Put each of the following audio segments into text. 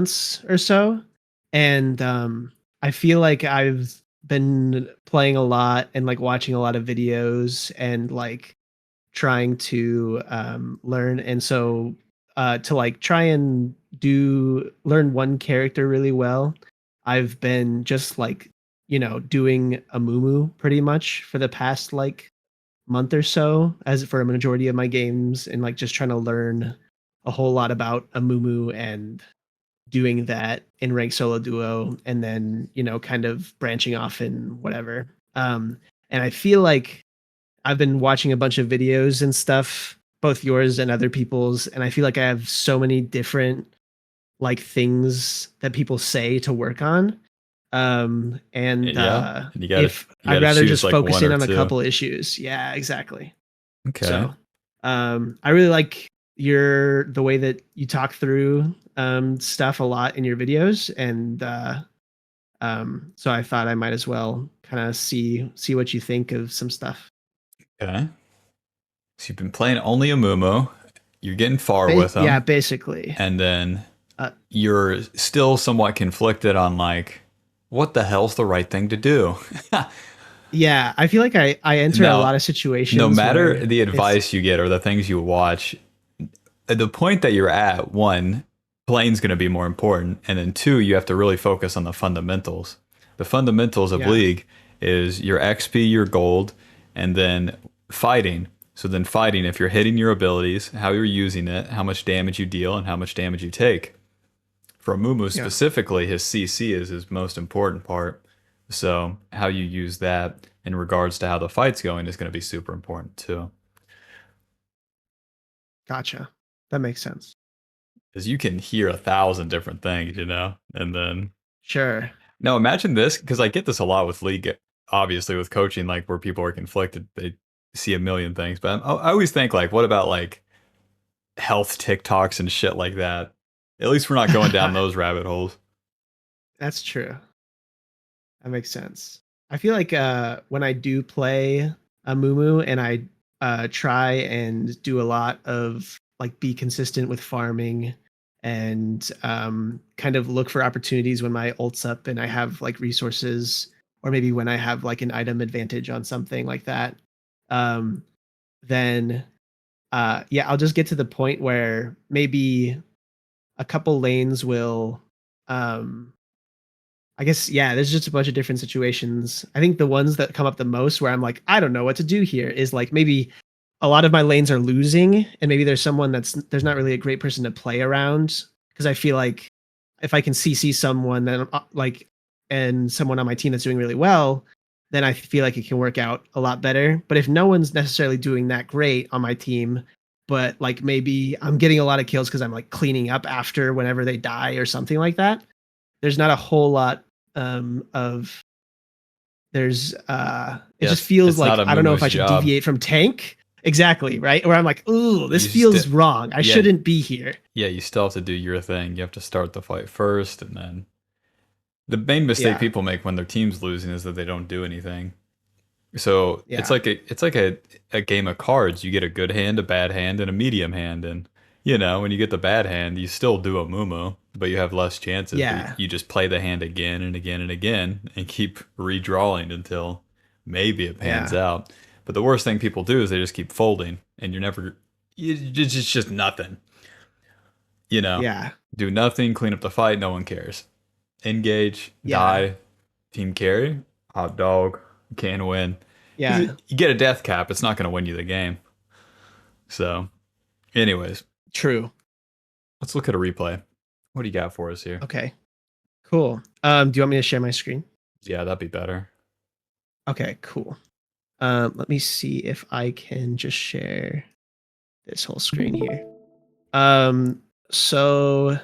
months or so, and I feel like I've been playing a lot and like watching a lot of videos and like trying to learn, and so to like try and do learn one character really well, I've been just like doing Amumu pretty much for the past like month or so as for a majority of my games, and like just trying to learn a whole lot about Amumu and doing that in rank solo duo, and then kind of branching off in whatever. And I feel like I've been watching a bunch of videos and stuff, both yours and other people's, and I feel like I have so many different like things that people say to work on. And Yeah, and if you I'd gotta rather choose just like focus one in or on a two. couple issues. Yeah, exactly. Okay. So I really like the way that you talk through stuff a lot in your videos, and so I thought I might as well kind of see what you think of some stuff. Okay. So you've been playing only a Mumu. You're getting far with Yeah, him, basically. and then Uh, you're still somewhat conflicted on like what the hell's the right thing to do. yeah, I feel like I enter a lot Now, of no situations matter where the it's advice you get or the things you watch, at the point that you're at, one, playing's going to be more important, and then two, you have to really focus on the fundamentals. The fundamentals of yeah, League is your XP, your gold, and then fighting. So then fighting, if you're hitting your abilities, how you're using it, how much damage you deal, and how much damage you take. For Mumu yeah, specifically, his CC is his most important part. So how you use that in regards to how the fight's going is going to be super important too. gotcha. That makes sense. Because you can hear 1,000 different things, you know? And then, Sure. now imagine this, because I get this a lot with League, obviously with coaching, like where people are conflicted, they see a million things. But I always think, like, what about like health TikToks and shit like that? At least we're not going down those rabbit holes. That's true. That makes sense. I feel like when I do play a Mumu and I try and do a lot of like be consistent with farming and kind of look for opportunities when my ult's up and I have like resources, or maybe when I have like an item advantage on something like that, um, then yeah, I'll just get to the point where maybe a couple lanes will um, I guess yeah, there's just a bunch of different situations. I think the ones that come up the most where I'm like, I don't know what to do here is like maybe a lot of my lanes are losing, and maybe there's not really a great person to play around, because I feel like if I can CC someone then like and someone on my team that's doing really well, then I feel like it can work out a lot better. But if no one's necessarily doing that great on my team, but like maybe I'm getting a lot of kills because I'm like cleaning up after whenever they die or something like that, there's not a whole lot of there's it Yeah, just feels it's not like a I don't know if Mumu's I should job. deviate from tank. Exactly, right? Where I'm like, ooh, this You st- feels wrong. I yeah, shouldn't be here. yeah, you still have to do your thing. You have to start the fight first, and then the main mistake Yeah. people make when their team's losing is that they don't do anything. So Yeah. it's like a game of cards. You get a good hand, a bad hand, and a medium hand. And you know, when you get the bad hand, you still do a mumu, but you have less chances. But Yeah. you just play the hand again and again and again and keep redrawing until maybe it pans Yeah. out. But the worst thing people do is they just keep folding, and you're never. It's just nothing. You know, Yeah. do nothing, clean up the fight. No one cares. Engage, Yeah. die, team carry, hot dog, can win. Because Yeah. you get a death cap, it's not going to win you the game. So, anyways, True. let's look at a replay. What do you got for us here? Okay. Cool. Do you want me to share my screen? Yeah, that'd be better. Okay, cool. Let me see if I can just share this whole screen here. So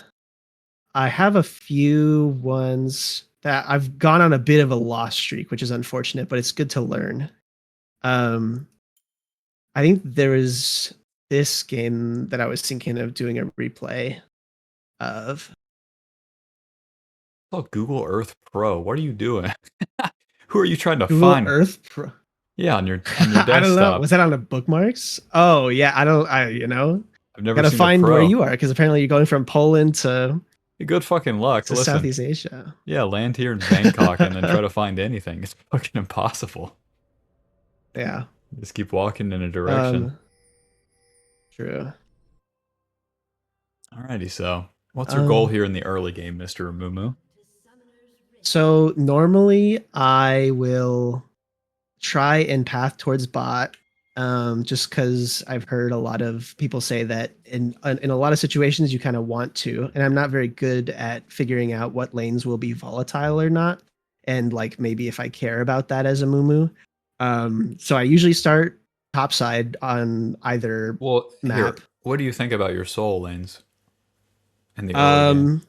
I have a few ones that I've gone on a bit of a loss streak, which is unfortunate, but it's good to learn. Um, I think there is this game that I was thinking of doing a replay of. Oh, Google Earth Pro. What are you doing? Who are you trying to Google find? Earth Pro. Yeah, on your I don't know. desktop. Was that on the bookmarks? Oh yeah, I don't. I I've never gotta seen a find where pro. you are, because apparently you're going from Poland to Good fucking luck. It's a Listen, Southeast Asia. yeah, land here in Bangkok and then try to find anything. It's fucking impossible. Yeah. Just keep walking in a direction. Um. True. Alrighty, so what's your goal Um. here in the early game, Mr. Amumu? So normally I will try and path towards bot, just because I've heard a lot of people say that in a lot of situations you kind of want to, and I'm not very good at figuring out what lanes will be volatile or not, and like maybe if I care about that as a Mumu. So I usually start topside on either Well, map. here, what do you think about your soul lanes in the early game? Um,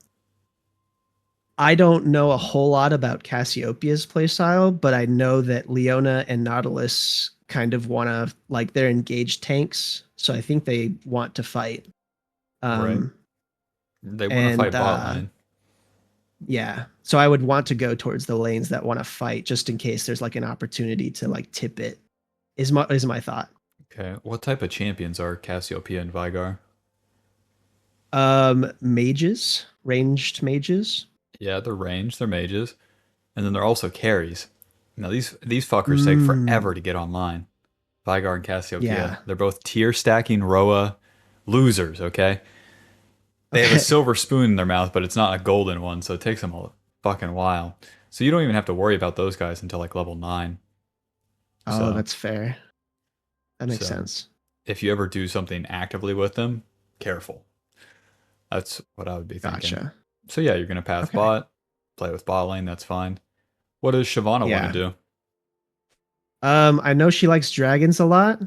I don't know a whole lot about Cassiopeia's playstyle, but I know that Leona and Nautilus kind of want to like they're engaged tanks, so I think they want to fight. Right. Um, They want to and fight bot lane. yeah, so I would want to go towards the lanes that want to fight, just in case there's like an opportunity to like tip it. Is my thought. Okay. What type of champions are Cassiopeia and Vigar? Mages, ranged mages. Yeah, they're ranged, they're mages, and then they're also carries. Now these fuckers take forever Mm, to get online. Vigar and Cassiopeia. yeah. They're both tier stacking Roa losers, okay? They have a Okay. silver spoon in their mouth, but it's not a golden one, so it takes them a fucking while. So you don't even have to worry about those guys until like level 9. Oh, So that's fair. That makes so sense. if you ever do something actively with them, careful. That's what I would be thinking. Gotcha. So yeah, you're gonna path Okay. bot, play with bot lane, that's fine. What does Shyvana want to Yeah. do? I know she likes dragons a lot.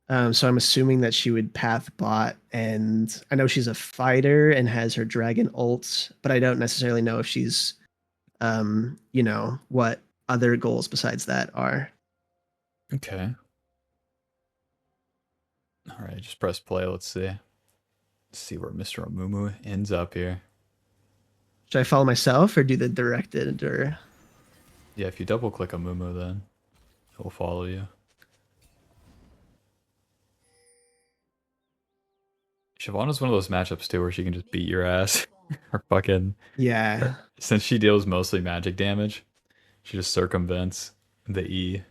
So I'm assuming that she would path bot, and I know she's a fighter and has her dragon ult, but I don't necessarily know if she's, what other goals besides that are. Okay. All right, just press play. Let's see. Let's see where Mr. Amumu ends up here. Should I follow myself or do the directed or? Yeah, if you double click Amumu, then he'll follow you. Shyvana's one of those matchups too where she can just beat your ass. Or fucking Yeah, since she deals mostly magic damage, she just circumvents the E,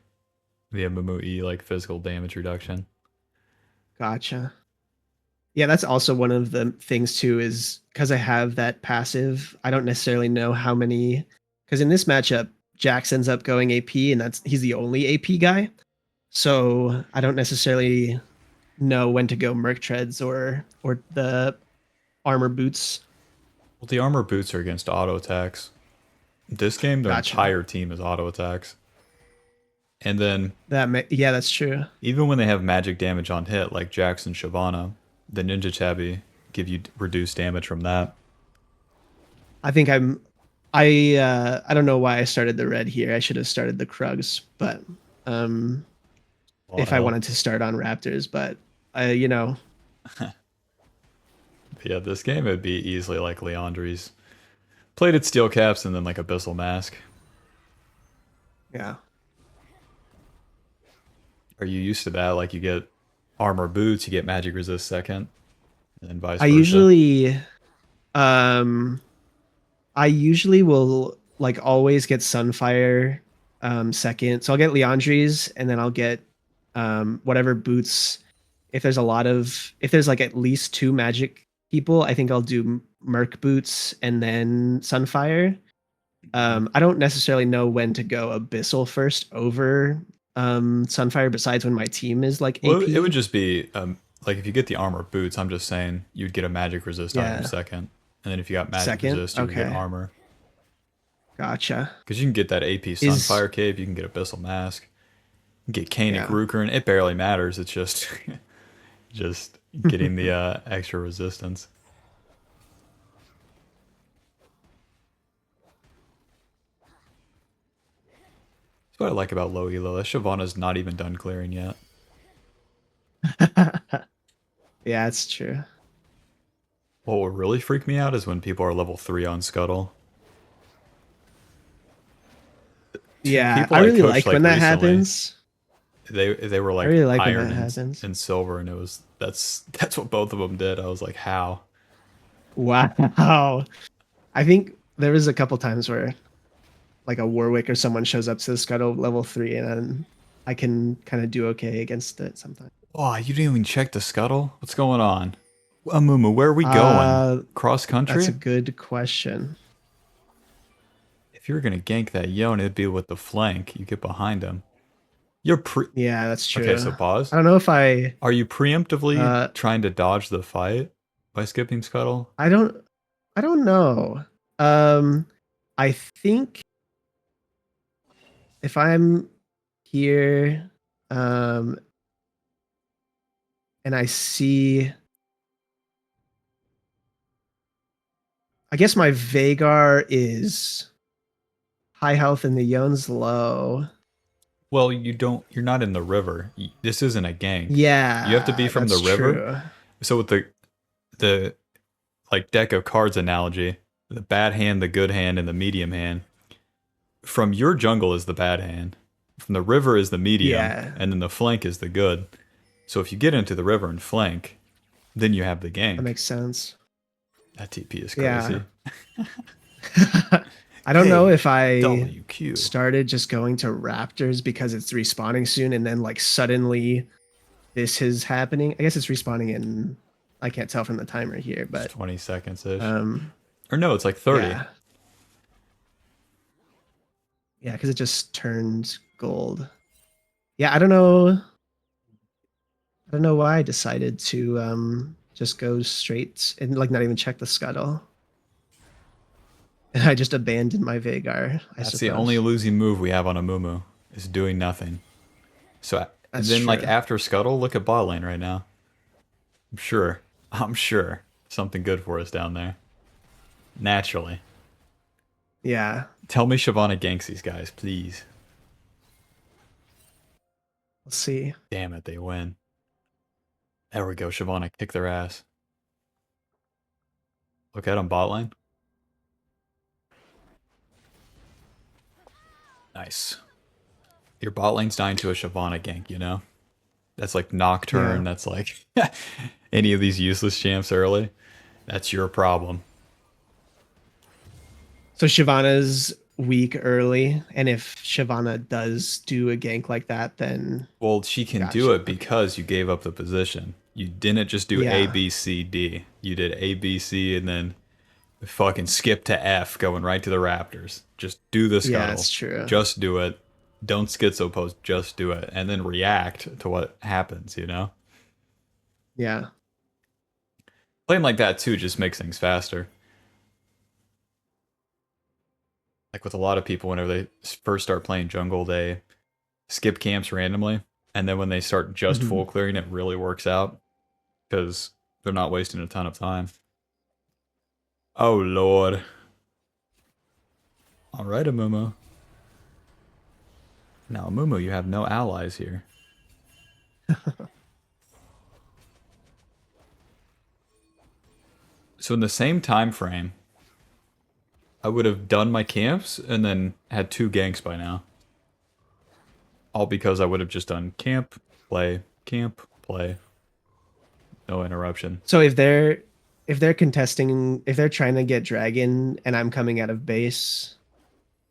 the Amumu E like physical damage reduction. gotcha. Yeah, that's also one of the things too, is because I have that passive, I don't necessarily know how many, because in this matchup, Jax ends up going AP and he's the only AP guy. So I don't necessarily know when to go Merc Treads or the armor boots. Well, the armor boots are against auto attacks. This game, their Gotcha. entire team is auto attacks. And then Yeah, that's true. even when they have magic damage on hit, like Jax and Shyvana, the Ninja Tabby give you reduced damage from that. I think I don't know why I started the red here. I should have started the Krugs, but um A lot of if I help. wanted to start on Raptors, but I. But yeah, this game would be easily like Leandri's. Plated steel caps and then like Abyssal Mask. Yeah. Are you used to that? Like you get armor boots, you get magic resist second, and then vice I versa. usually um I usually will like always get Sunfire second. So I'll get Leandri's and then I'll get whatever boots. If there's like at least two magic people, I think I'll do Merc boots and then Sunfire. I don't necessarily know when to go Abyssal first over Sunfire besides when my team is like Well, it would AP. just be like if you get the armor boots, I'm just saying you'd get a magic resist item Yeah. second, and then if you got magic Second. resist, you would get Okay. armor. Gotcha. Because you can get that AP Is Sunfire cape, you can get Abyssal Mask, you can get Canic yeah. Ruker, and it barely matters. It's just just getting the extra resistance. That's what I like about low elo. That Shyvana's not even done clearing yet. Yeah, it's true. What would really freak me out is when people are level 3 on Scuttle. Two Yeah, people I I really coached like when like that recently, happens. they were I like really like when that iron happens. and silver, and it was that's what both of them did. I was like, how? Wow. I think there was a couple times where like a Warwick or someone shows up to the scuttle level 3 and then I can kind of do okay against it sometimes. Oh, you didn't even check the scuttle? What's going on? Amumu, where are we going? Uh, Cross that's a country? good question. If you're gonna gank that Yone, it'd be with the flank. You get behind him. You're pre. Yeah, that's Okay, true. so pause. I don't know if I Are you preemptively uh trying to dodge the fight by skipping scuttle? I don't I don't know. Um I think if I'm here um and I see I guess my Vagar is high health and the Yone's low. Well, You're not in the river. This isn't a gank. You have to be Yeah, from the that's river. true. So with the like deck of cards analogy, the bad hand, the good hand, and the medium hand. From your jungle is the bad hand. From the river is the medium, Yeah, and then the flank is the good. So if you get into the river and flank, then you have the that gank. makes sense. That TP is Yeah. crazy. I don't know Hey, if I WQ. started just going to Raptors because it's respawning soon and then like suddenly this is happening. I guess it's respawning in I can't tell from the timer here, It's but 20 seconds ish. um Or no, it's like 30. yeah. Yeah, because it just turned gold. Yeah, I don't know why I decided to just go straight and like not even check the scuttle. And I just abandoned my Vagar, I That's the only suppose. losing move we have on Amumu, is doing nothing. So That's then, like true. after Scuttle, look at bot lane right now. I'm sure something good for us down there. Naturally. Yeah. Tell me Shyvana ganks these guys, please. Let's see. Damn it, they win. There we go, Shyvana, kick their ass. Look at him, bot lane. Nice. Your bot lane's dying to a Shyvana gank, you know? That's like Yeah. Nocturne, that's like any of these useless champs early. That's your problem. So Shyvana's weak early, and if Shyvana does do a gank like that, then Well, she can do gotcha. it Okay. because you gave up the position. You didn't just do A, Yeah. B, C, D. You did A, B, C, and then fucking skip to F, going right to the Raptors. Just do the Yeah, it's scuttle. true. Just do it. Don't schizo post. Just do it, and then react to what happens. You know, Yeah. playing like that too just makes things faster. Like with a lot of people, whenever they first start playing jungle, they skip camps randomly, and then when they start just Mhm. full clearing, it really works out because they're not wasting a ton of time. Oh lord. All right, Amumu. Now, Amumu, you have no allies here. So in the same time frame, I would have done my camps and then had 2 ganks by now. All because I would have just done camp, play, no interruption. So if they're contesting, if they're trying to get dragon, and I'm coming out of base,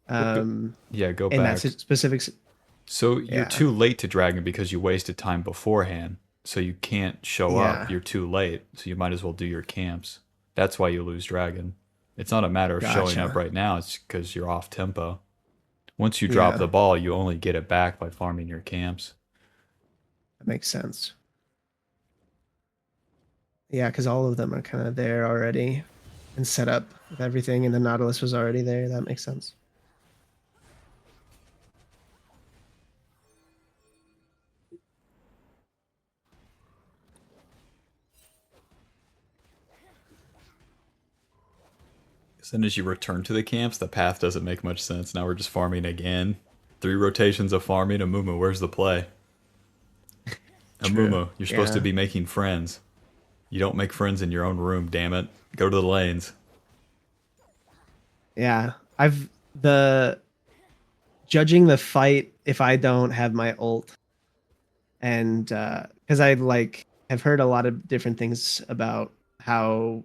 um, Yeah, go in that back. specific, So you're yeah, too late to dragon because you wasted time beforehand. So you can't show up. yeah, You're too late. So you might as well do your camps. That's why you lose dragon. It's not a matter of showing up gotcha, right now. It's because you're off tempo. Once you drop yeah, the ball, you only get it back by farming your camps. that makes sense. Yeah, because all of them are kind of there already and set up with everything, and the Nautilus was already there. That makes sense. As soon as you return to the camps, the path doesn't make much sense. Now we're just farming again. 3 rotations of farming. Amumu, where's the play? True. Amumu, you're supposed to Yeah. be making friends. You don't make friends in your own room, damn it. Go to the lanes. Yeah. I've the judging the fight if I don't have my ult and because I like have heard a lot of different things about how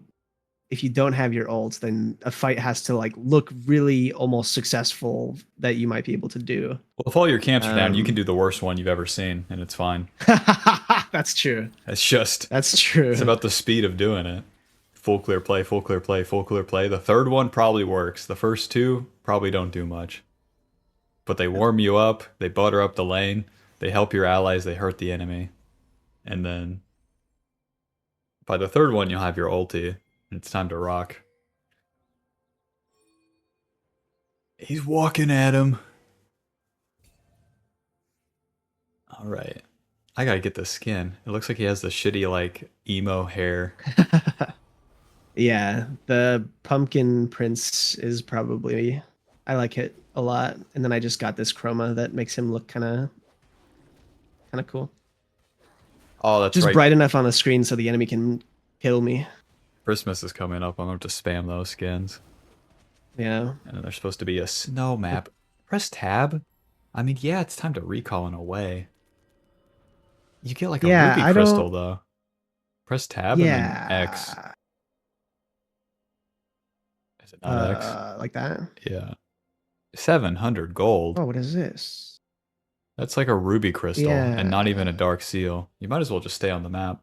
if you don't have your ult, then a fight has to like look really almost successful that you might be able to do. Well, if all your camps are down, you can do the worst one you've ever seen, and it's fine. That's true. It's just That's true. it's about the speed of doing it. Full clear play, full clear play, full clear play. The third one probably works. The first two probably don't do much. But they warm you up, they butter up the lane, they help your allies, they hurt the enemy. And then by the third one, you'll have your ulti, and it's time to rock. He's walking at him. Alright. I gotta get the skin. It looks like he has the shitty, like, emo hair. Yeah, the pumpkin prince is probably, I like it a lot. And then I just got this chroma that makes him look kind of cool. Oh, that's Just right. bright enough on the screen so the enemy can kill me. Christmas is coming up. I'm going to spam those skins. Yeah. And then there's supposed to be a snow map. Press tab. I mean, yeah, it's time to recall in a way. You get like a ruby crystal, though. Press tab and then X. Is it not X? Like that? Yeah. 700 gold. Oh, what is this? That's like a ruby crystal Yeah. and not even a dark seal. You might as well just stay on the map.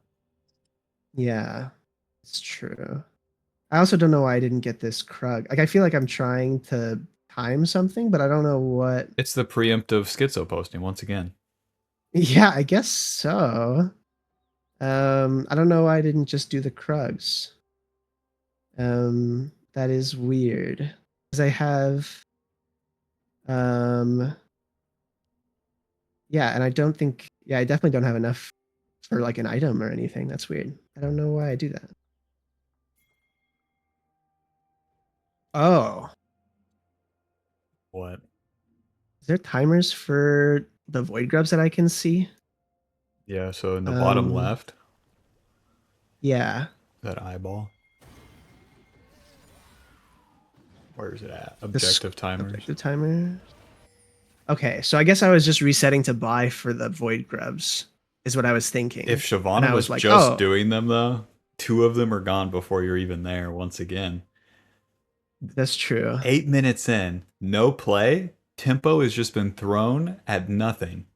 Yeah, it's true. I also don't know why I didn't get this Krug. Like, I feel like I'm trying to time something, but I don't know what. It's the preemptive schizo posting once again. Yeah, I guess so. I don't know why I didn't just do the Krugs. That is weird. Because I have yeah, and I don't think, yeah, I definitely don't have enough for like an item or anything. That's weird. I don't know why I do that. Oh. What? Is there timers for the void grubs that I can see? Yeah, so in the bottom left. Yeah. That eyeball. Where is it at? Objective timers. Objective timer. Okay, so I guess I was just resetting to buy for the void grubs, is what I was thinking. If Shyvana was like, just doing them, though, 2 of them are gone before you're even there once again. That's true. 8 minutes in, no play, tempo has just been thrown at nothing.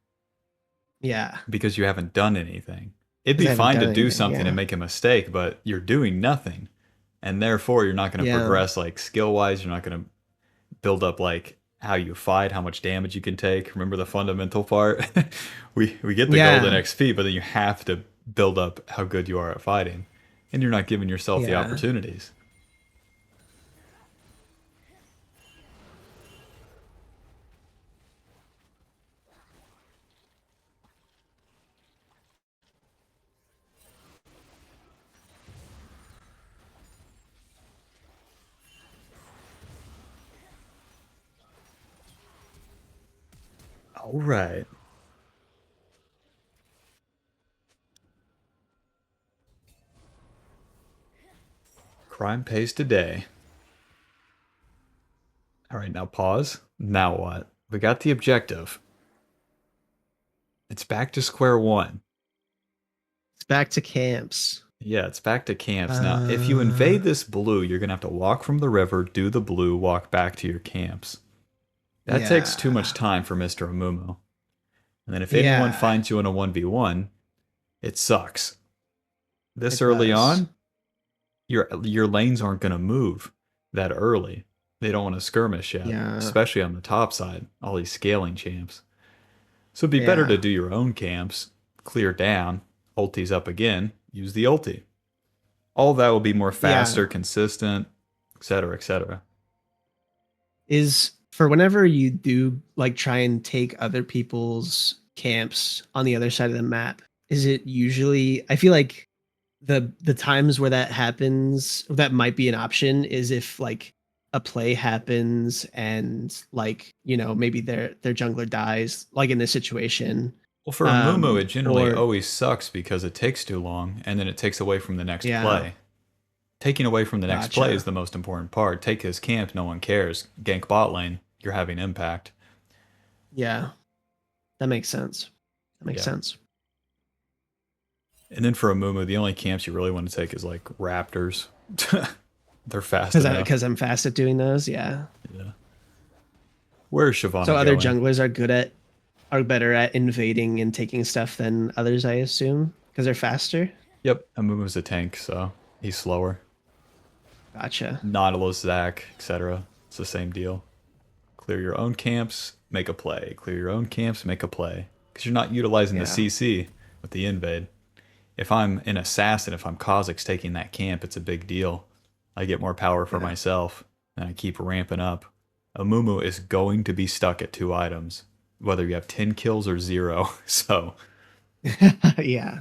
Yeah. Because you haven't done anything. It'd be fine to do something and make a mistake, but you're doing nothing. And therefore, you're not going to progress, like, skill-wise. You're not going to build up, like, how you fight, how much damage you can take. Remember the fundamental part? we get the golden XP, but then you have to build up how good you are at fighting. And you're not giving yourself the opportunities. All right. Crime pays today. All right, now pause. Now what? We got the objective. It's back to square one. It's back to camps. Yeah, it's back to camps. Now, if you invade this blue, you're going to have to walk from the river, do the blue, walk back to your camps. That takes too much time for Mr. Amumu. And then if anyone finds you in a 1v1, it sucks. This early on, your lanes aren't going to move that early. They don't want to skirmish yet, especially on the top side, all these scaling champs. So it'd be better to do your own camps, clear down, ulti's up again, use the ulti. All that will be more faster, consistent, etc., etc. Is for whenever you do like try and take other people's camps on the other side of the map, is it usually, I feel like the times where that happens, that might be an option, is if like a play happens and like, you know, maybe their jungler dies, like in this situation. Well, for Amumu, it generally always sucks because it takes too long, and then it takes away from the next play. Taking away from the next play is the most important part. Take his camp, no one cares. Gank bot lane, you're having impact. Yeah, that makes sense. That makes sense. And then for Amumu, the only camps you really want to take is like Raptors. They're fast enough. Because I'm fast at doing those. Yeah. Yeah. Where's So Shyvana other going? junglers are better at invading and taking stuff than others, I assume, because they're faster. Yep, Amumu's a tank, so he's slower. Gotcha. Nautilus, Zac, etc. It's the same deal. Clear your own camps, make a play. Clear your own camps, make a play. Because you're not utilizing the Yeah. CC with the invade. If I'm an assassin, if I'm Kha'Zix taking that camp, it's a big deal. I get more power for Yeah. myself, and I keep ramping up. Amumu is going to be stuck at 2 items, whether you have 10 kills or 0. So Yeah.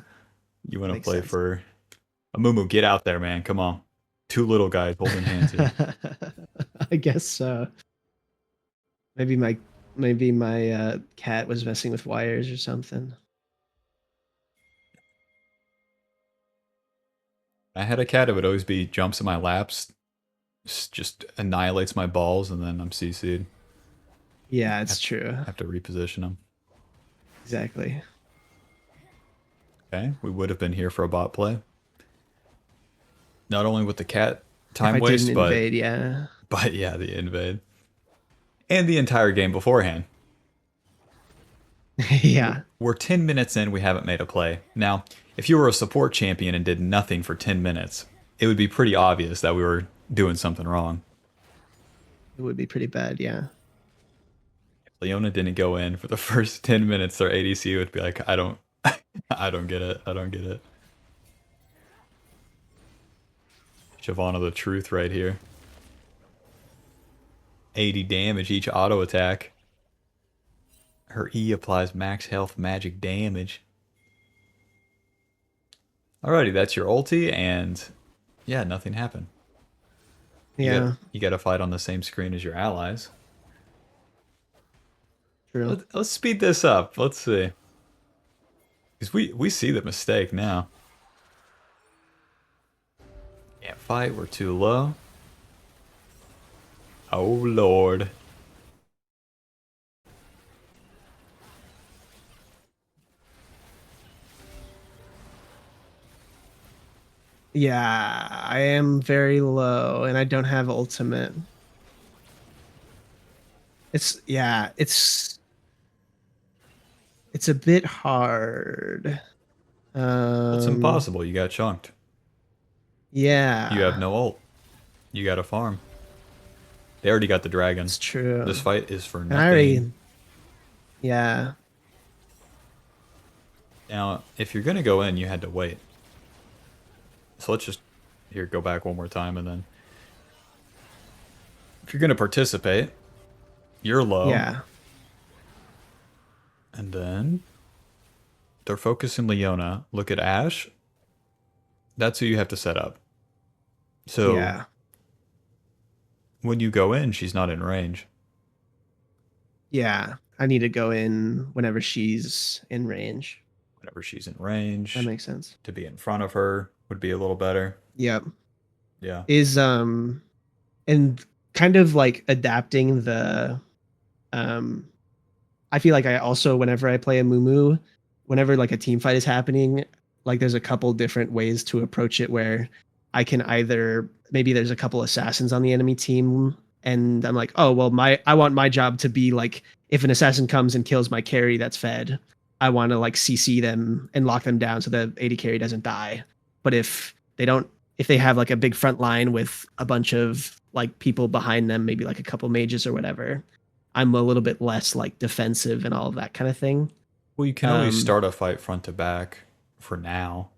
you want to Makes play sense. for Amumu, get out there, man. Come on. 2 little guys holding hands here. I guess so. Maybe my cat was messing with wires or something. I had a cat, it would always be jumps in my laps, just annihilates my balls, and then I'm CC'd. Yeah, it's Have, true. have to reposition them. Exactly. Okay, we would have been here for a bot play. Not only with the cat If time I didn't waste, but invade, yeah. yeah, the invade and the entire game beforehand. Yeah. We're 10 minutes in, we haven't made a play. Now, if you were a support champion and did nothing for 10 minutes, it would be pretty obvious that we were doing something wrong. It would be pretty bad, yeah. Leona didn't go in for the first 10 minutes, their ADC would be like, I don't I don't get it. I don't get it. Shyvana the truth right here. 80 damage each auto attack. Her E applies max health magic damage. Alrighty, that's your ulti, and yeah, nothing happened. Yeah, You gotta fight on the same screen as your allies. true. Let's speed this up. Let's see. Because we see the mistake now. Can't fight, we're too low. Oh lord. Yeah, I am very low and I don't have ultimate. It's a bit hard. Well, it's impossible, you got chunked. You have Yeah, no ult. You gotta farm. They already got the dragon. it's true. This fight is for And I nothing. already, yeah, Now, if you're gonna go in, you had to wait. So let's just here go back one more time, and then if you're gonna participate, you're low, yeah, and then they're focusing Leona. Look at Ashe. That's who you have to set up. So yeah, when you go in, she's not in range. yeah. I need to go in whenever she's in range. Whenever she's in That range, makes sense. to be in front of her would be a little better. Yep. Yeah. Is and kind of like adapting the I feel like I also whenever I play a Mumu, whenever like a team fight is happening, like there's a couple different ways to approach it where I can either maybe there's a couple assassins on the enemy team and I'm like, "Oh, well I want my job to be like if an assassin comes and kills my carry that's fed, I want to like CC them and lock them down so the AD carry doesn't die." But if they have like a big front line with a bunch of like people behind them, maybe like a couple mages or whatever, I'm a little bit less like defensive and all of that kind of thing. Well, you can always start a fight front to back for now.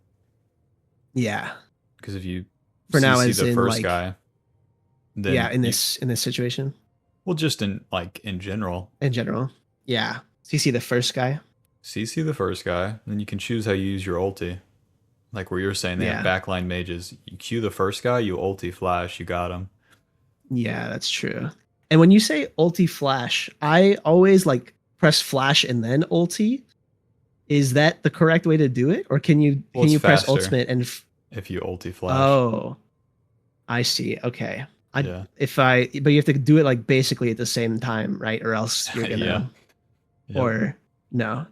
Yeah. Because if you For now, CC as the in first like guy, yeah, then in you this situation well just in general. in general. Yeah. So you see the first guy. CC the first guy, then you can choose how you use your ulti. Like where you're saying they have Yeah. backline mages. You Q the first guy, you ulti flash, you got him. Yeah, that's true. And when you say ulti flash, I always like press flash and then ulti. Is that the correct way to do it, or Well, can it's you press faster ultimate and if you ulti flash. oh, I see. Okay. Yeah. But you have to do it like basically at the same time, right? Or else you're Yeah. gonna Yep. or no,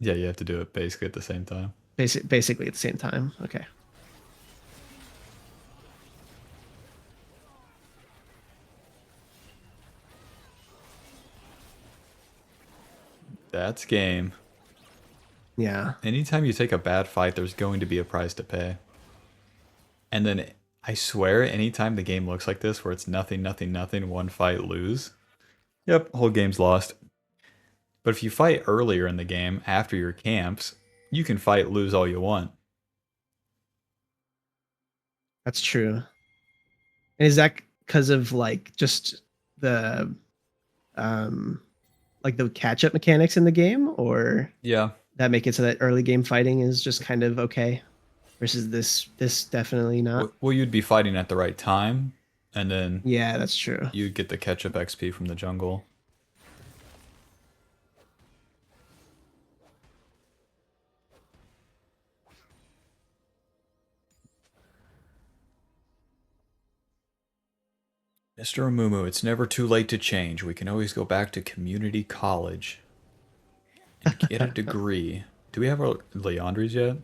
Yeah, you have to do it basically at the same time. basically at the same time. Okay. That's game. Yeah, Anytime you take a bad fight, there's going to be a price to pay. And then I swear, anytime the game looks like this, where it's nothing, nothing, nothing, one fight, lose. Yep, whole game's lost. But if you fight earlier in the game, after your camps, you can fight, lose all you want. that's true. And is that because of like just the um like the catch up mechanics in the game, or Yeah. that make it so that early game fighting is just kind of okay versus this definitely not? Well, you'd be fighting at the right time, and then Yeah, that's true. you'd get the catch-up XP from the jungle. Mr. Amumu, it's never too late to change. We can always go back to community college and get a degree. Do we have our Leandries yet?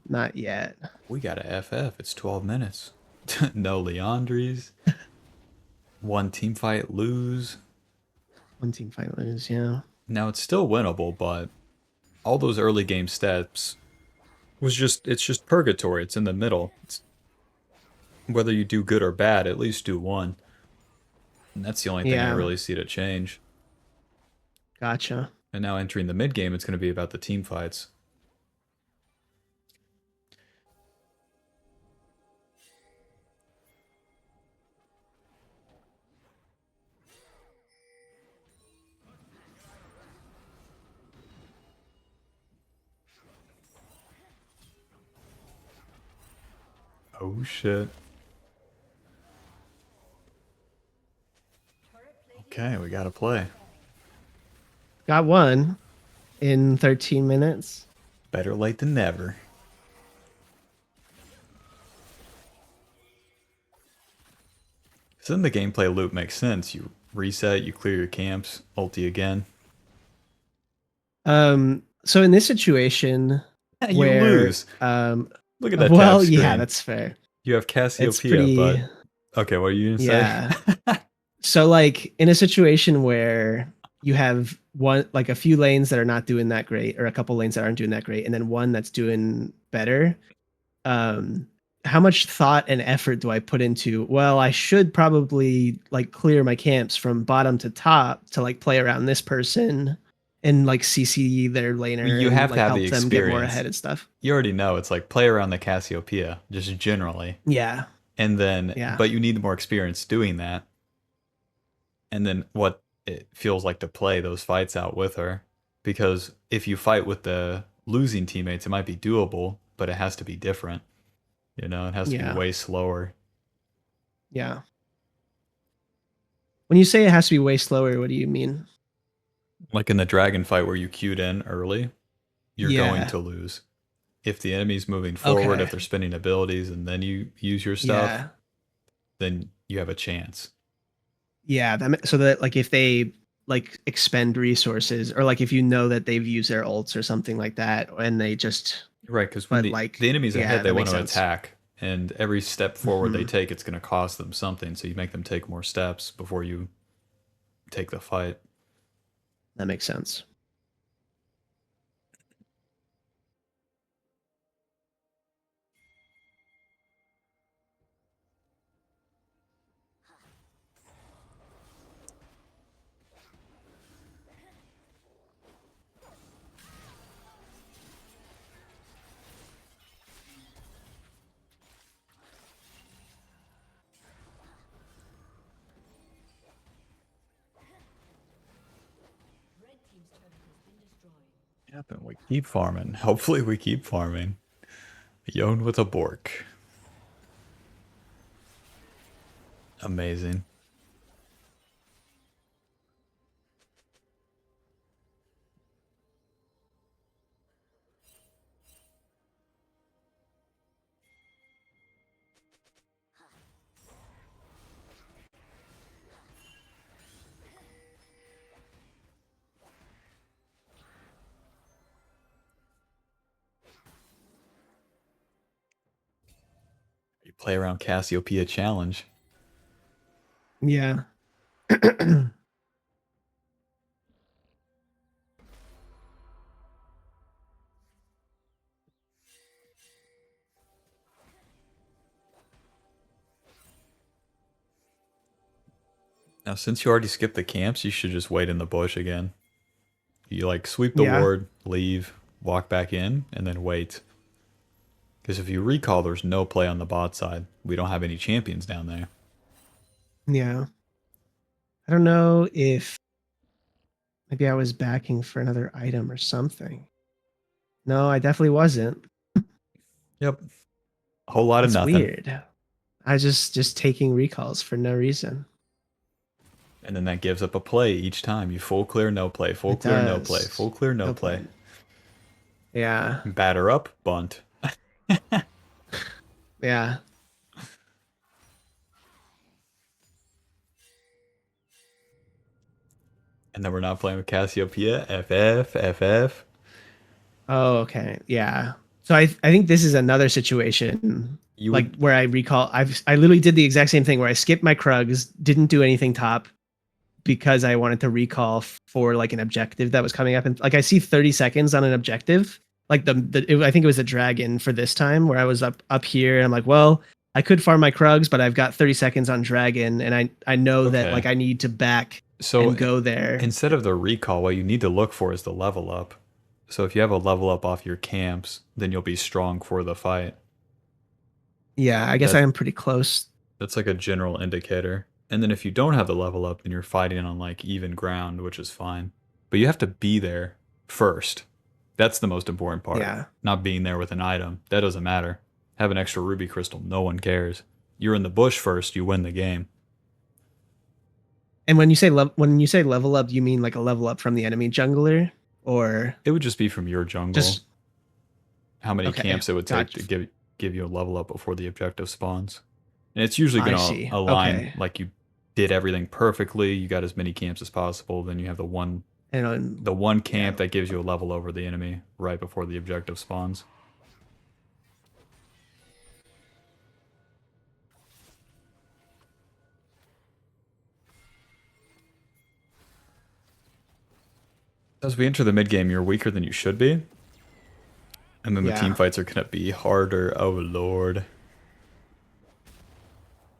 Not yet. We got a FF. It's 12 minutes. No Leandries. One team fight, lose. One team fight lose, yeah. Now it's still winnable, but all those early game steps it's just purgatory. It's in the middle. It's, whether you do good or bad, at least do one. And that's the only thing I Yeah, really see to change. gotcha. And now entering the mid game, it's going to be about the team fights. Oh shit. Okay, we gotta play. Got one in 13 minutes. Better late than never. So then the gameplay loop makes sense. You reset, you clear your camps, ulti again. So in this situation You where lose. Look at that well, tab yeah, screen. that's fair. You have It's Cassiopeia, pretty, but okay, what are you gonna yeah. say? So like in a situation where you have one like a few lanes that are not doing that great or a couple lanes that aren't doing that great and then one that's doing better, um how much thought and effort do I put into, well, I should probably like clear my camps from bottom to top to like play around this person and like CC their laner You and have to like have the help them get more experience. ahead and stuff. You already know it's like play around the Cassiopeia, just generally. Yeah. And then, Yeah. but you need more experience doing that. And then what it feels like to play those fights out with her. Because if you fight with the losing teammates, it might be doable, but it has to be different. You know, it has to be Yeah. way slower. Yeah. When you say it has to be way slower, what do you mean? Like in the dragon fight where you queued in early, you're going Yeah. to lose. If the enemy's moving forward, if Okay. they're spending abilities and then you use your stuff, Yeah. then you have a chance. Yeah, so that like if they like expend resources or like if you know that they've used their ults or something like that and they just Right, because when but the like enemy's yeah, ahead, they that want makes to sense. attack, and every step forward they Hmm. take, it's going to cost them something. So you make them take more steps before you take the fight. That makes sense. Yep, and we keep farming. Hopefully, we keep farming. Yon with a Bork. Amazing. You play around Cassiopeia challenge. Yeah. Now, since you already skipped the camps, you should just wait in the bush again. You like sweep the Yeah. ward, leave, walk back in, and then wait. Because if you recall, there's no play on the bot side. We don't have any champions down there. Yeah. I don't know if maybe I was backing for another item or something. No, I definitely wasn't. Yep. A whole lot of That's nothing. weird. I just taking recalls for no reason. And then that gives up a play each time. You full clear, no play. Full It clear, no play. does. Full clear, no No play. point. Yeah. Batter up, bunt. Yeah. And then we're not playing with Cassiopeia. FF. Oh, okay. Yeah. So I think this is another situation You like would where I recall I literally did the exact same thing where I skipped my Krugs, didn't do anything top because I wanted to recall for like an objective that was coming up, and like I see 30 seconds on an objective. Like I think it was a dragon for this time where I was up here and I'm like, well, I could farm my Krugs, but I've got 30 seconds on dragon and I know that okay. like I need to back So and go there. instead of the recall, what you need to look for is the level up. So if you have a level up off your camps, then you'll be strong for the fight. Yeah, I guess I am pretty close. That's like a general indicator. And then if you don't have the level up, then you're fighting on like even ground, which is fine. But you have to be there first. That's the most important part. Yeah. Not being there with an item. That doesn't matter. Have an extra ruby crystal. No one cares. You're in the bush first, you win the game. And when you say level up, do you mean like a level up from the enemy jungler, or It would just be from your jungle. just how many okay, camps it would take gotcha. to give you a level up before the objective spawns. And it's usually I going see. to align Okay. like you did everything perfectly. You got as many camps as possible. Then you have the one camp that gives you a level over the enemy right before the objective spawns. As we enter the mid game, you're weaker than you should be. And then the team fights are going to be harder. Oh, Lord.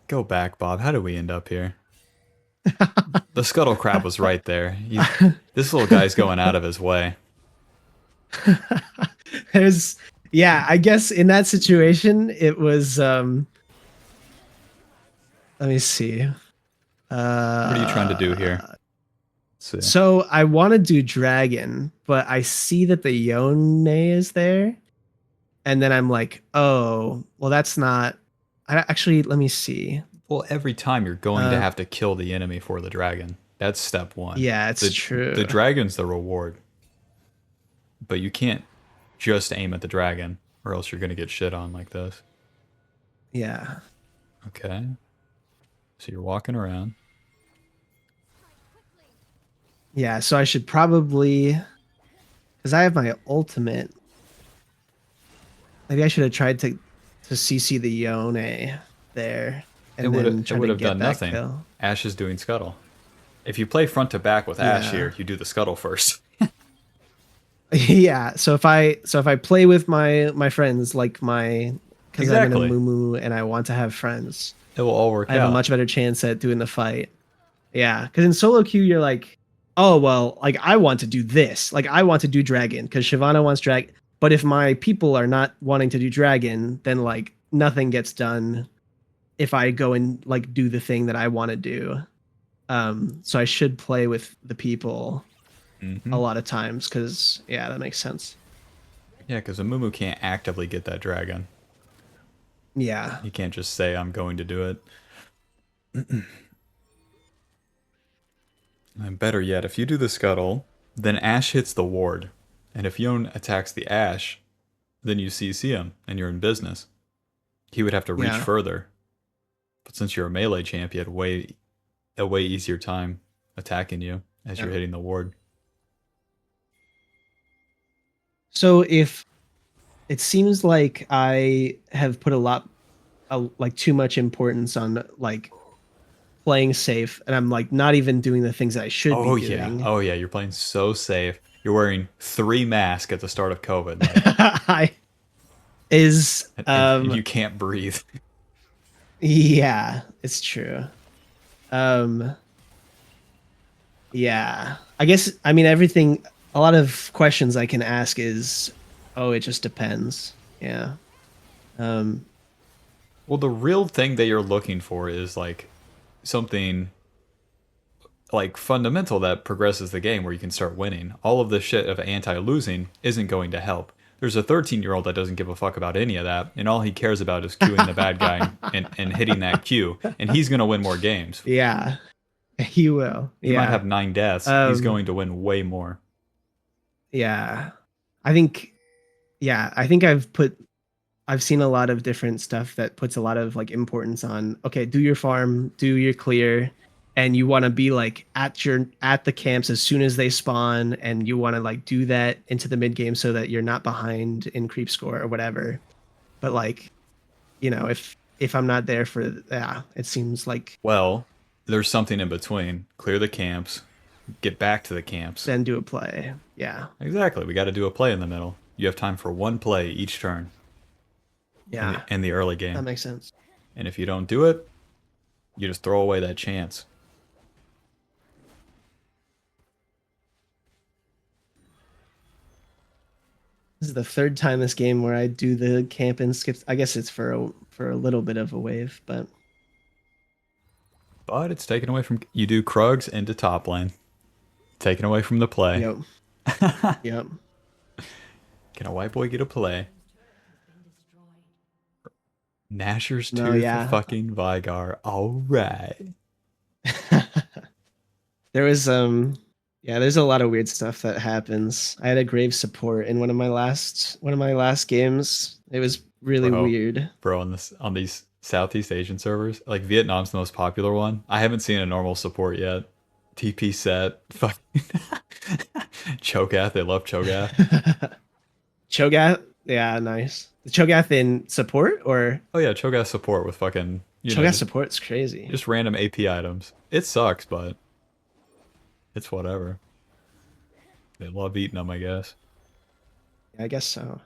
Go back, Bob. How did we end up here? The scuttle crab was right there. This little guy's going out of his way. I guess in that situation it was let me see. What are you trying to do here? So I want to do dragon, but I see that the Yone is there. And then I'm like, oh, well, that's not. Actually, let me see. Well, every time you're going to have to kill the enemy for the dragon. That's step one. Yeah, it's true. The dragon's the reward. But you can't just aim at the dragon, or else you're going to get shit on like this. Yeah. Okay. So you're walking around. Yeah, so I should probably, because I have my ultimate. Maybe I should have tried to CC the Yone there. And it then would have done nothing. Kill. Ash is doing scuttle. If you play front to back with Ash here, you do the scuttle first. Yeah. So if I play with my friends, like because I'm in a Amumu and I want to have friends, it will all work out. I have a much better chance at doing the fight. Yeah, because in solo queue you're like, oh well, like I want to do this, like I want to do dragon because Shyvana wants dragon. But if my people are not wanting to do dragon, then like nothing gets done. If I go and like do the thing that I want to do, so I should play with the people a lot of times because that makes sense. Yeah, because Amumu can't actively get that dragon. Yeah, you can't just say I'm going to do it. And better yet, if you do the scuttle, then Ash hits the ward, and if Yone attacks the Ash, then you CC him and you're in business. He would have to reach further. But since you're a melee champ, you had a way easier time attacking you as you're hitting the ward. So if it seems like I have put like too much importance on like playing safe, and I'm like not even doing the things that I should be doing. Oh yeah, you're playing so safe. You're wearing 3 masks at the start of COVID. Like. And you can't breathe. Yeah, it's true. Yeah. I guess I mean everything a lot of questions I can ask is oh, it just depends. Yeah. Um Well, the real thing that you're looking for is like something like fundamental that progresses the game where you can start winning. All of the shit of anti-losing isn't going to help. There's a 13-year-old that doesn't give a fuck about any of that, and all he cares about is queuing the bad guy and hitting that queue, and he's going to win more games. yeah. He will. He might Yeah. have 9 deaths. He's Um going to win way more. yeah. I think I think I've seen a lot of different stuff that puts a lot of like importance on okay, do your farm, do your clear, and you want to be like at the camps as soon as they spawn, and you want to like do that into the mid game so that you're not behind in creep score or whatever. But like, if I'm not there for it seems like Well, there's something in between. Clear the camps, get back to the camps. then do a play. Yeah. Exactly. We got to do a play in the middle. You have time for one play each turn Yeah. in the early That game. makes sense. And if you don't do it, you just throw away that chance. This is the third time this game where I do the camp and skip. I guess it's for a little bit of a wave, but But it's taken away from you do Krugs into top lane. Taken away from the play. yep. Yep. Can a white boy get a play? Nashor's No, Tooth yeah. fucking Vigar. Alright. There was there's a lot of weird stuff that happens. I had a grave support in one of my last games. It was really weird. Bro, on these Southeast Asian servers, like Vietnam's the most popular one. I haven't seen a normal support yet. TP set, fucking Cho'Gath, they love Cho'Gath. Cho'Gath, yeah, nice. The Cho'Gath in support or Oh yeah, Cho'Gath support with fucking Cho'Gath support's crazy. just random AP items. It sucks, but it's whatever. They love eating them, I guess. Yeah, I guess so.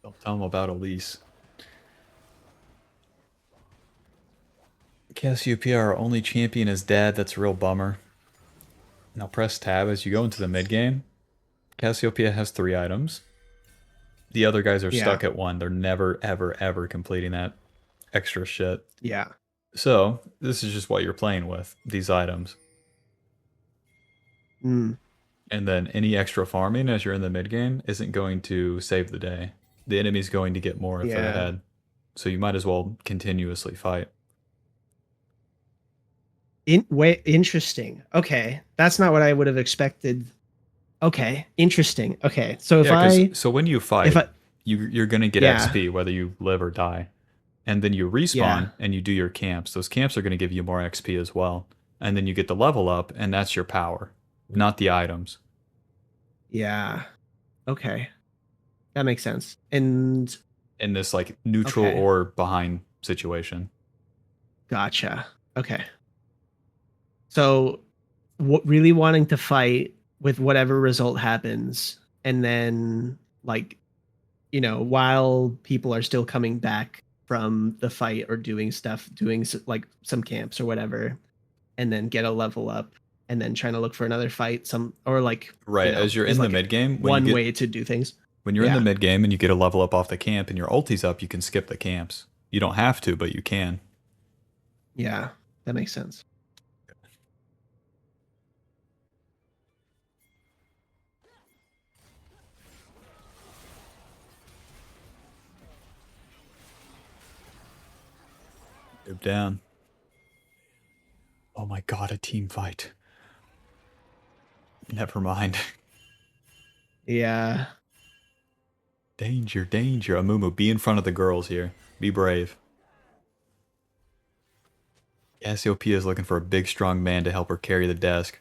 Don't tell them about Elise. Cassiopeia, our only champion, is dead. That's a real bummer. Now press tab as you go into the mid game. Cassiopeia has 3 items. The other guys are stuck at 1. They're never, ever, ever completing that extra shit. Yeah. So this is just what you're playing with, these items. Mm. And then any extra farming as you're in the mid game isn't going to save the day. The enemy's going to get more if they're ahead. So you might as well continuously fight. Interesting. Okay. That's not what I would have expected. Okay. Interesting. Okay. So so when you fight, you're going to get XP whether you live or die. And then you respawn and you do your camps. Those camps are going to give you more XP as well. And then you get the level up, and that's your power, not the items. Yeah. Okay. That makes sense. And in this like neutral or behind situation. Gotcha. Okay. So really wanting to fight with whatever result happens, and then like, while people are still coming back from the fight or doing stuff, doing like some camps or whatever, and then get a level up, and then trying to look for another fight, right, as you're in the mid game, one way to do things. When you're in the mid game and you get a level up off the camp and your ulti's up, you can skip the camps. You don't have to, but you can. Yeah, that makes sense. Move down. Oh my god, a team fight. Never mind. Yeah. Danger, danger. Amumu, be in front of the girls here. Be brave. Cassiopeia is looking for a big, strong man to help her carry the desk.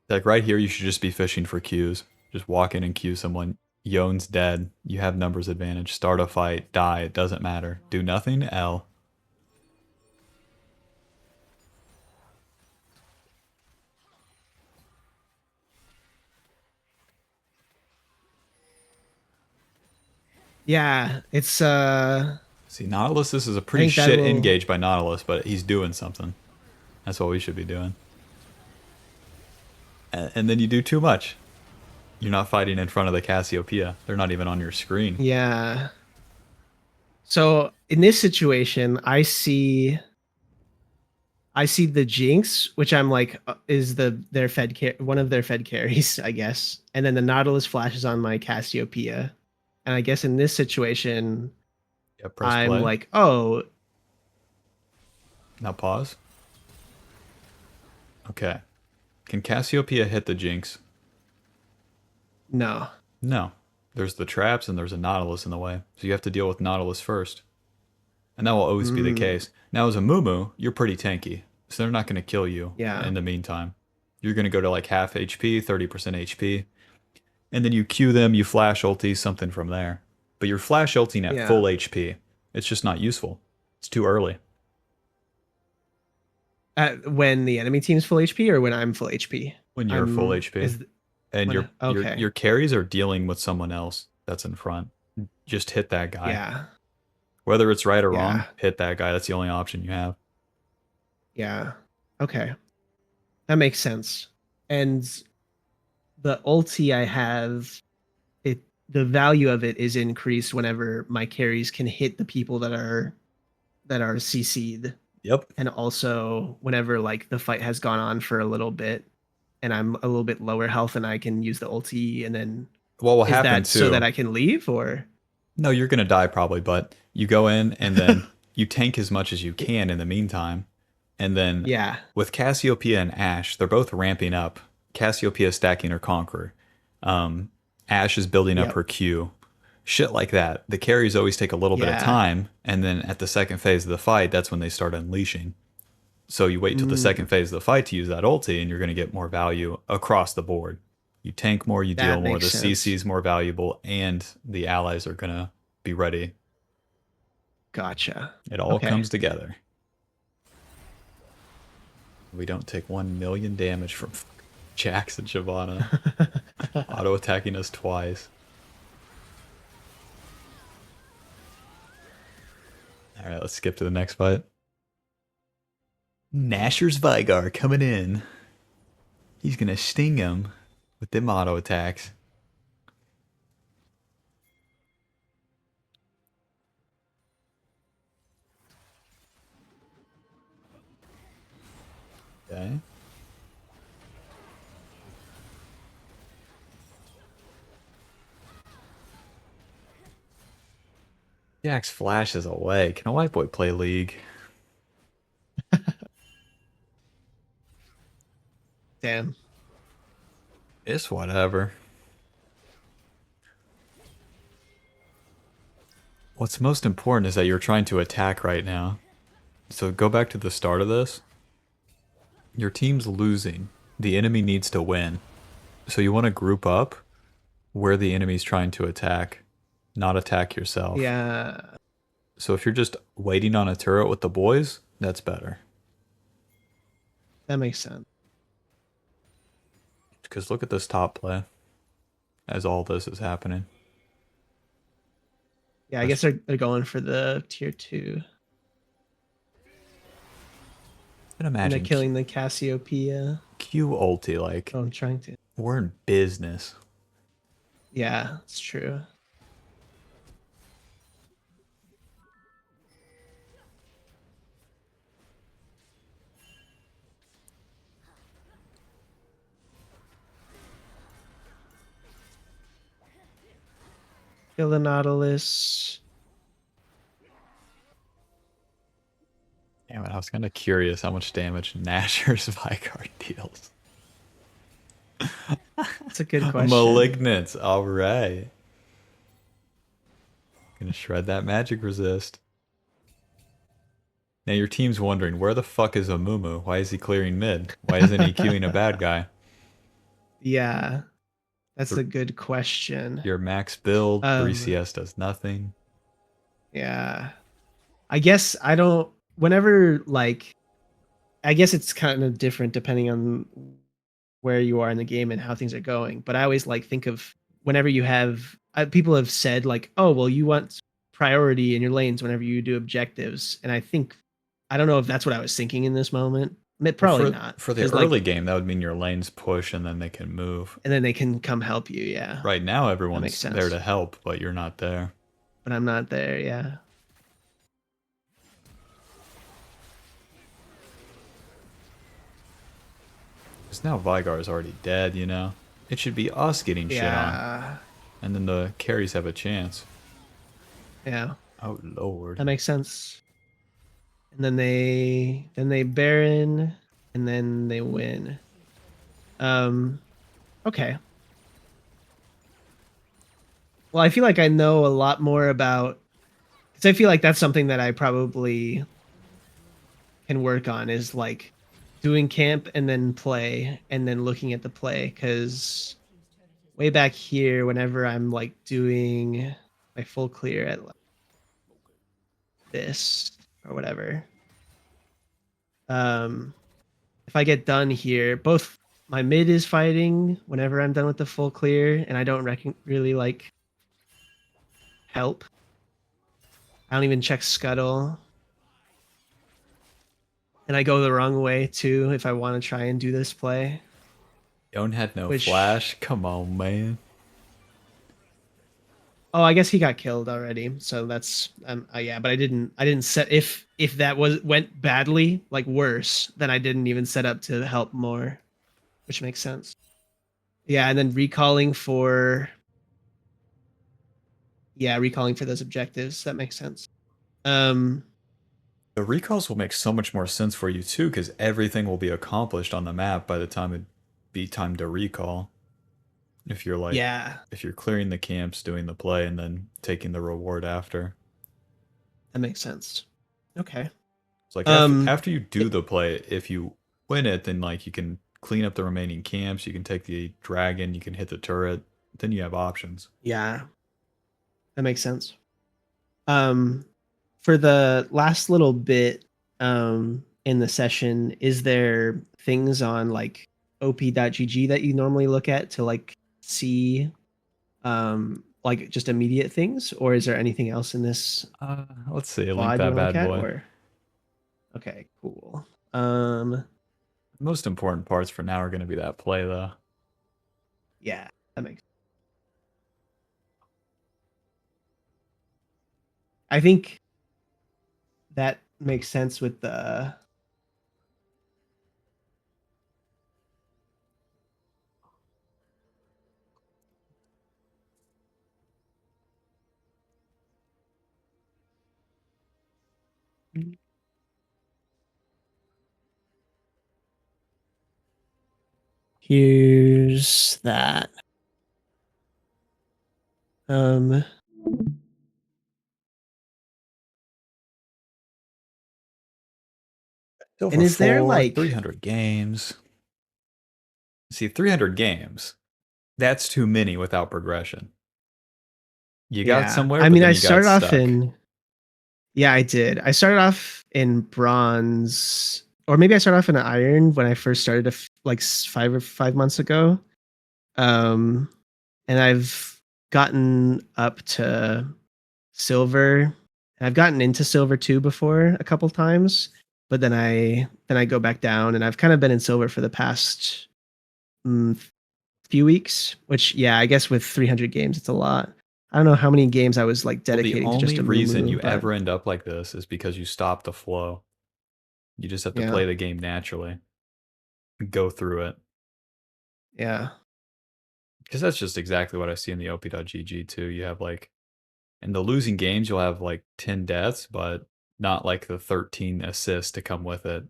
Like right here, you should just be fishing for Qs. Just walk in and Q someone. Yon's dead. You have numbers advantage. Start a fight. Die. It doesn't matter. Do nothing. L. Yeah, it's See, Nautilus, this is a I pretty think that shit will. engage by Nautilus, but he's doing something. That's what we should be doing. And then you do too much. You're not fighting in front of the Cassiopeia. They're not even on your screen. Yeah. So in this situation, I see the Jinx, which I'm like is their one of their fed carries, I guess. And then the Nautilus flashes on my Cassiopeia. And I guess in this situation, Yeah, press I'm play. like, oh, Now pause. Okay. Can Cassiopeia hit the Jinx? no. No. There's the traps and there's a Nautilus in the way. So you have to deal with Nautilus first. And that will always be the Mm, case. Now as a Mumu, you're pretty tanky. So they're not going to kill you yeah. in the meantime. You're going to go to like half HP, 30% HP. And then you Q them, you flash ulti, something from there. But you're flash ulting at Yeah. full HP. It's just not useful. It's too early. When the enemy team's full HP or when I'm full HP? When you're full I'm HP. is And when okay. your carries are dealing with someone else that's in front. Just hit that guy. Yeah. Whether it's right or wrong, Yeah. hit that guy. That's the only option you have. Yeah. Okay. That makes sense. And the ulti I have, it the value of it is increased whenever my carries can hit the people that are CC'd. Yep. And also whenever like the fight has gone on for a little bit and I'm a little bit lower health and I can use the ulti and then What will is happen that so that too? I can leave or No, you're gonna die probably, but you go in and then you tank as much as you can in the meantime. And then yeah. with Cassiopeia and Ashe, they're both ramping up. Cassiopeia is stacking her Conqueror. Ashe is building up Yep. her Q. Shit like that. The carries always take a little bit of Yeah. time, and then at the second phase of the fight, that's when they start unleashing. So you wait till the second Mm, phase of the fight to use that ulti, and you're going to get more value across the board. You tank more, you deal that more, makes the CC sense. is more valuable, and the allies are going to be ready. Gotcha. It all Okay. comes together. We don't take 1 million damage from Jax and Shyvana auto attacking us twice. All right, let's skip to the next fight. Nashor's Vigar coming in. He's gonna sting him with them auto attacks. Okay. Jax flashes away. Can a white boy play League? Damn. It's whatever. What's most important is that you're trying to attack right now. So go back to the start of this. Your team's losing. The enemy needs to win. So you want to group up where the enemy's trying to attack, not attack yourself. Yeah. So if you're just waiting on a turret with the boys, that's better. That makes sense. Because look at this top play as all this is happening. Yeah, I guess they're going for the tier 2. And And they're imagine killing the Cassiopeia. Q ulti, like, Oh, I'm trying to. we're in business. Yeah, it's true. Kill the Nautilus. Damn it, I was kind of curious how much damage Nashor's Vigar deals. That's a good question. Malignant, alright. Gonna shred that magic resist. Now your team's wondering, where the fuck is Amumu? Why is he clearing mid? Why isn't he queuing a bad guy? Yeah, that's Th- a good question. Your max build, 3 Um, CS does nothing. yeah. I guess I don't whenever like I guess it's kind of different depending on where you are in the game and how things are going, but I always like think of whenever you have people have said like, oh, well, you want priority in your lanes whenever you do objectives, and I don't know if that's what I was thinking in this moment. Well, Probably not, for the because like, early game, that would mean your lanes push and then they can move. and then they can come help you. Yeah, Right now, that makes everyone's there sense. to help, but you're not there. But I'm not there. Yeah. Because now Vigar is already dead, you know? It should be us getting shit on. Yeah. And then the carries have a chance. Yeah. Oh, Lord. That makes sense. And then they Baron, and then they win. Okay. Well, I feel like I know a lot more about, because I feel like that's something that I probably can work on, is like doing camp and then play and then looking at the play. Because way back here, whenever I'm like doing my full clear at like this or whatever, if I get done here, both my mid is fighting whenever I'm done with the full clear, and I don't really like help. I don't even check scuttle. And I go the wrong way too if I want to try and do this play. Yon had no Which, flash. Come on, man. oh, I guess he got killed already. So that's yeah, but I didn't set, if that went badly, like worse, then I didn't even set up to help more, which makes sense. Yeah, and then recalling for those objectives. That makes sense. Um The recalls will make so much more sense for you, too, because everything will be accomplished on the map by the time it'd be time to recall. If you're like, yeah, if you're clearing the camps, doing the play, and then taking the reward after. that makes sense. Okay. It's like Um after you do the play, if you win it, then like you can clean up the remaining camps, you can take the dragon, you can hit the turret, then you have options. yeah, that makes sense. Um for the last little bit in the session, is there things on like op.gg that you normally look at to like see like just immediate things, or is there anything else in this Let's see, link VOD you that want to look bad at? boy. Or okay, cool. um Most important parts for now are going to be that play, though. yeah, that makes, I think that makes sense with the, here's that. um and Silver is there 4, like, 300 games. See, 300 games, that's too many without progression. You got yeah, somewhere, I but mean, then I you got started off stuck. in, yeah, I did. I started off in bronze, or maybe I started off in iron when I first started like 5 months ago. Um, and I've gotten up to silver. And I've gotten into silver too before a couple times, but then I go back down, and I've kind of been in silver for the past mm, few weeks. Which, yeah, I guess with 300 games, it's a lot. I don't know how many games I was like Well, the dedicating to just only a reason Mumu, you but ever end up like this is because you stop the flow. You just have to yeah, play the game naturally, go through it. yeah, Because that's just exactly what I see in the op.gg too. You have like, in the losing games, you'll have like 10 deaths, but not like the 13 assists to come with it.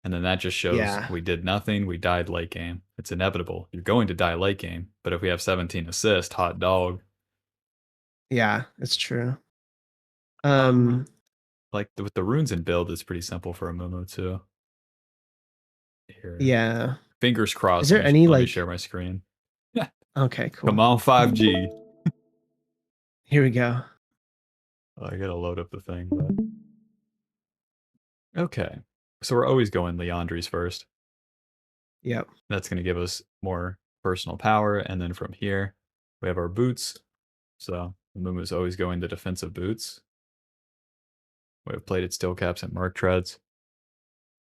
And then that just shows yeah, we did nothing. We died late game. It's inevitable. You're going to die late game. But if we have 17 assists, hot dog. yeah. It's true. Um, Um, like with the runes and build, it's pretty simple for a Mumu too. Here, yeah. fingers Is crossed. there any Let me like? share my screen. Okay, Come cool. on, 5G. Here we go. Oh, I gotta load up the thing. But... Okay, so we're always going Leandries first. Yep. That's gonna give us more personal power, and then from here we have our boots. So Amumu's always going the defensive boots. We have plated steel caps and merc treads.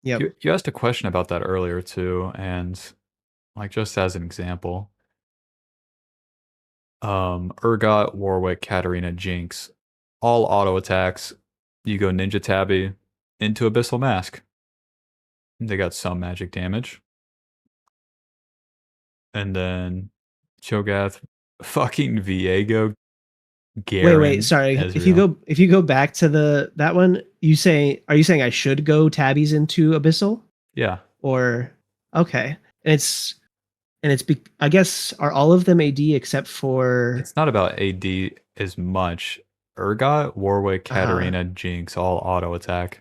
Yep. You asked a question about that earlier too, and like just as an example, Urgot, Warwick, Katarina, Jinx, all auto attacks. You go Ninja Tabby into Abyssal Mask. They got some magic damage. And then Cho'Gath, fucking Viego, Wait, Garen, sorry. Ezreal. If you go back to the that one, are you saying I should go tabbies into Abyssal? Yeah, Or okay. I guess are all of them AD except for it's not about AD as much. Urgot, Warwick, uh-huh. Katarina, Jinx, all auto attack.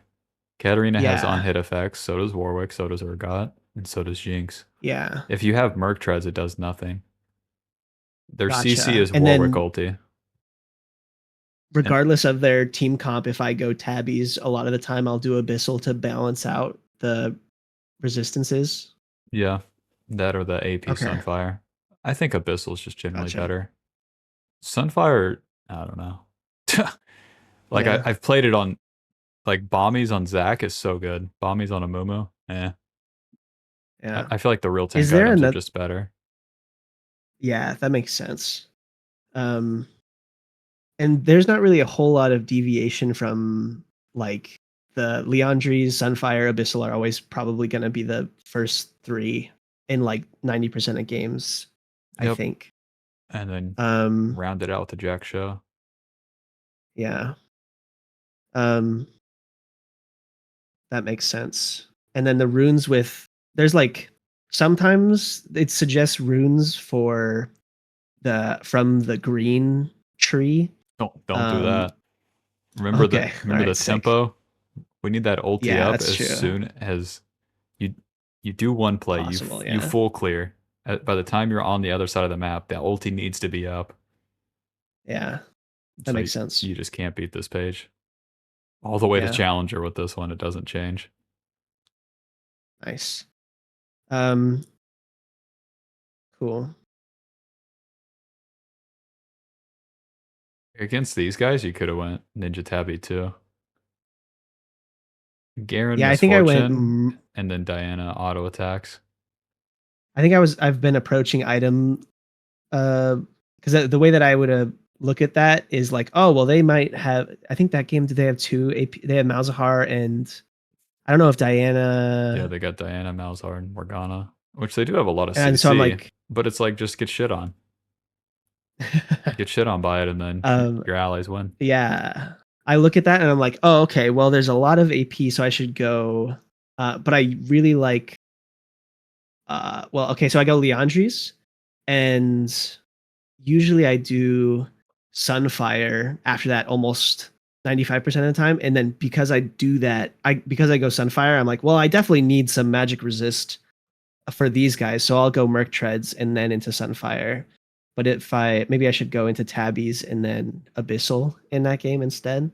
Katarina has Yeah. unhit effects, so does Warwick, so does Urgot, and so does Jinx. Yeah. If you have Merc Treads, it does nothing. Their CC Gotcha. is And Warwick then ulti. And regardless of their team comp, if I go tabbies, a lot of the time I'll do Abyssal to balance out the resistances. yeah, that or the AP Okay. Sunfire. I think Abyssal is just generally Gotcha. better. Sunfire, I don't know. Like Yeah. I've played it on like Bombies on Zac is so good. Bombies on Amumu, eh. Yeah. I feel like the real Is tank there items are another? just better. Yeah, that makes sense. Um, and there's not really a whole lot of deviation from like the Leandries, Sunfire, Abyssal are always probably going to be the first three in like 90% of games, I Yep. think. And then Um, round it out with the Jack Show. yeah. Um, that makes sense. And then the runes with there's like sometimes it suggests runes for the from the green tree. Don't do Um, that. Remember okay, all remember the right, sick. tempo? We need that ulti Yeah, up that's as true. soon as you you do one play, Possible, you yeah. full clear. By the time you're on the other side of the map, that ulti needs to be up. Yeah, that So makes sense. you just can't beat this page. All the way to Yeah, Challenger with this one, it doesn't change. nice. Um, cool. Against these guys, you could have went Ninja Tabby too. Garen Yeah, I think I went. Misfortune, and then Diana auto attacks. I've been approaching item because the way that I would look at that is like, oh well, they might have. I think that game did they have two AP? They have Malzahar and I don't know if Yeah, Diana. they got Diana, Malzahar, and Morgana, which they do have a lot of And so I'm CC, like, but it's like just get shit on. Get shit on by it, and then um, your allies win. yeah. I look at that and I'm like, oh okay, well there's a lot of AP, so I should go. But I really like. Well, okay, so I go Leandries, and usually I do Sunfire after that almost 95% of the time. And then because I do that, because I go Sunfire, I'm like, well, I definitely need some magic resist for these guys. So I'll go Merc Treads and then into Sunfire. But if I maybe I should go into Tabbies and then Abyssal in that game instead.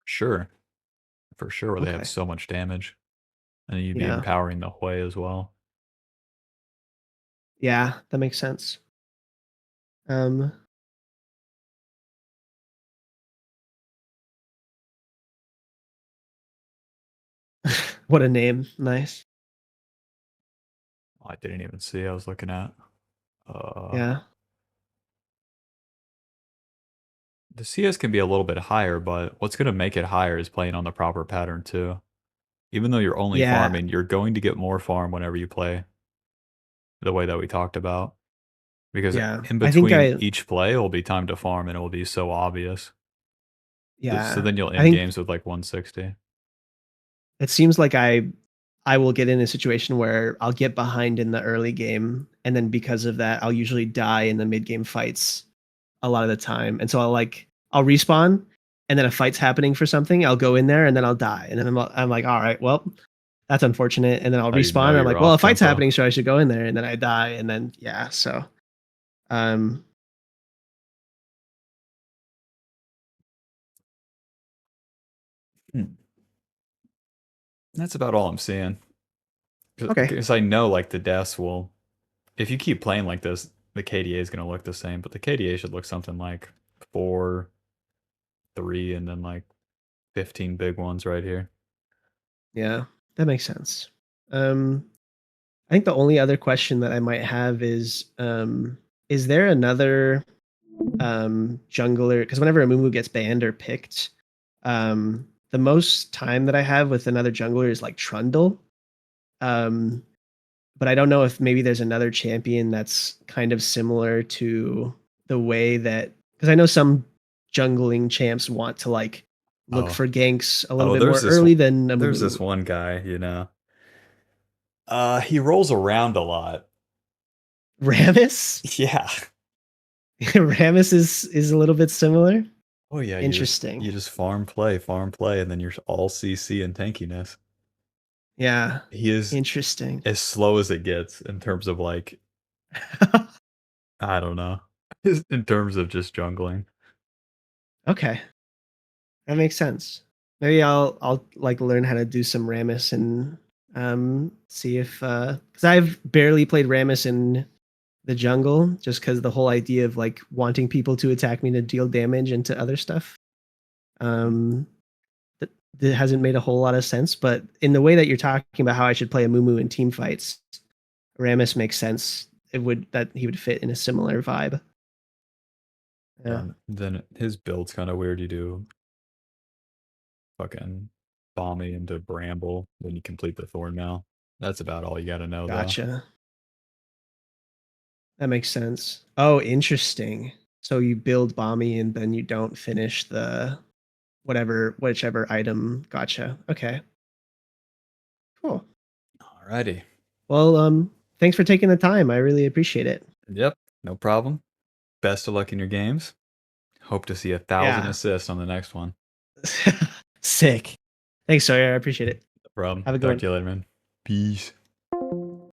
Sure, for sure, where they have Okay. so much damage, and you'd be Yeah. empowering the Hui as well. Yeah, that makes sense. Um what a name. Nice. Oh, I didn't even see. I was looking at. Uh, Yeah. the CS can be a little bit higher, but what's going to make it higher is playing on the proper pattern too. Even though you're only Yeah. farming, you're going to get more farm whenever you play the way that we talked about. Because Yeah. in I think between each play, it will be time to farm, and it will be so obvious. So yeah. then you'll I end think games with like 160. it seems like I will get in a situation where I'll get behind in the early game, and then because of that, I'll usually die in the mid game fights a lot of the time. And so I'll respawn, and then a fight's happening for something. I'll go in there, and then I'll die, and then I'm like, all right, well, that's unfortunate. And then I'll How you respawn, know and I'm you're like, well, a off fight's tempo? happening, so I should go in there, and then I die, and then yeah, so um, Hmm. That's about all I'm seeing. okay, Because I know like the deaths will, if you keep playing like this, the KDA is going to look the same, but the KDA should look something like 4, 3, and then like 15 big ones right here. Yeah, that makes sense. Um, I think the only other question that I might have is there another jungler? Because whenever a Mumu gets banned or picked, the most time that I have with another jungler is like Trundle. Um, but I don't know if maybe there's another champion that's kind of similar to the way that, because I know some jungling champs want to like look Oh, for ganks a little oh, bit more early than a there's this Mumu. one guy, you know. He rolls around a lot. Rammus? Yeah. Rammus is a little bit similar. Oh yeah, Interesting. you just farm play, and then you're all CC and tankiness. Yeah. He is Interesting. as slow as it gets in terms of like, I don't know, in terms of just jungling. Okay. That makes sense. Maybe I'll like learn how to do some Rammus and see if because I've barely played Rammus in the jungle just because the whole idea of like wanting people to attack me to deal damage into other stuff um that hasn't made a whole lot of sense. But in the way that you're talking about how I should play a Mumu in team fights, Rammus makes sense. It would that he would fit in a similar vibe. Yeah. And then his build's kind of weird. You do fucking Bomby into Bramble, then you complete the Thornmail. That's about all you got to know, though. Gotcha. That makes sense. Oh, interesting. So you build Bomby and then you don't finish the whichever item. Gotcha. Okay. Cool. Alrighty. Well, thanks for taking the time. I really appreciate it. Yep, no problem. Best of luck in your games. Hope to see 1,000 Yeah. assists on the next one. Sick. Thanks, Sawyer. I appreciate it. No problem. Have a good Talk one. to you later, man. Peace.